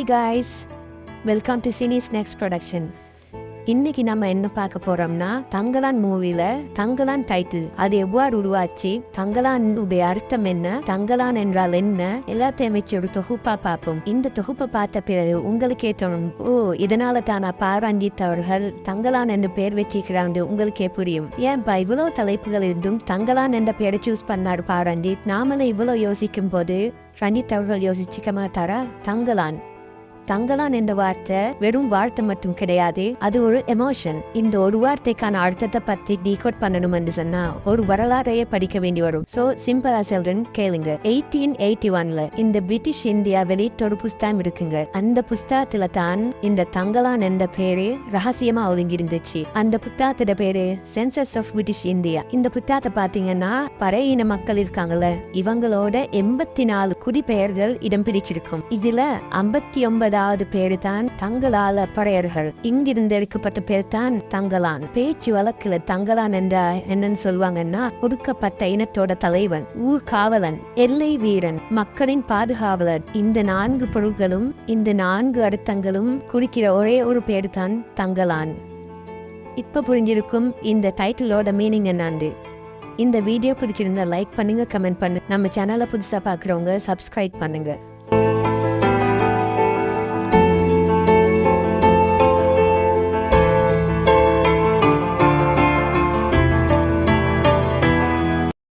Hi guys, welcome to சினிஸ் next production. இன்னைக்கு நம்ம என்ன பார்க்க போறோம்னா, தங்கலான் மூவில தங்கலான் டைட்டில் அது எவ்வாறு உருவாச்சு, தங்கலான் அர்த்தம் என்ன, தங்கலான் என்றால் என்ன, எல்லாத்தையும் வச்சு ஒரு தொகுப்பா பார்ப்போம். இந்த தொகுப்பை பார்த்த பிறகு உங்களுக்கே தோணும், ஓ இதனால தானா பாரஞ்சித் அவர்கள் தங்கலான் என்று பெயர் வச்சிருக்கிறாங்க. உங்களுக்கே புரியும், ஏன்பா இவ்வளவு தலைப்புகள் இருந்தும் தங்கலான் என்ற பெயரை சூஸ் பண்ணாரு பாரஞ்சித். நாமளே இவ்வளவு யோசிக்கும் போது ரஞ்சித் அவர்கள் யோசிச்சுக்க மாட்டாரா? தங்கலான் என்ற வார்த்தை வெறும் வார்த்தை மட்டும் கிடையாது, அது ஒரு எமோஷன். இந்த ஒரு வார்த்தைக்கான அர்த்தத்தை பத்தி டீகோட் பண்ணணும் என்று சொன்னா ஒரு வரலாறையே படிக்க வேண்டி வரும். சோ சிம்பிளா சொல்றேன், கேளுங்க. 1881 இந்த பிரிட்டிஷ் இந்தியா வெளியிட்ட ஒரு புஸ்தகம் இருக்குங்க. அந்த புஸ்தகத்துல தான் இந்த தங்கலான் என்ற பேரு ரகசியமா ஒழுங்கிருந்துச்சு. அந்த புத்தகத்தோட பேரு சென்சஸ் ஆஃப் பிரிட்டிஷ் இந்தியா. இந்த புத்தகத்தை பாத்தீங்கன்னா பறையின மக்கள் இருக்காங்கல்ல, இவங்களோட 84 குடிபெயர்கள் இடம் பிடிச்சிருக்கும். இதுல 59 பேரு தான் தங்கலால பறையர்கள். இங்கிருந்து எடுக்கப்பட்ட பேர் தான் தங்கலான். பேச்சு வழக்குல தங்கலான் என்றா என்னன்னு சொல்லுவாங்கன்னா, ஒடுக்கப்பட்ட இனத்தோட தலைவன், ஊர் காவலன், எல்லை வீரன், மக்களின் பாதுகாவலர். இந்த 4 பொருட்களும் இந்த 4 அர்த்தங்களும் குறிக்கிற ஒரே ஒரு பேரு தான் தங்கலான். இப்ப புரிஞ்சிருக்கும் இந்த டைட்டிலோட மீனிங் என்னன்னு. இந்த வீடியோ பிடிச்சிருந்தா லைக் பண்ணுங்க, கமெண்ட் பண்ணுங்க. நம்ம சேனலை புதுசா பாக்குறவங்க சப்ஸ்கிரைப் பண்ணுங்க.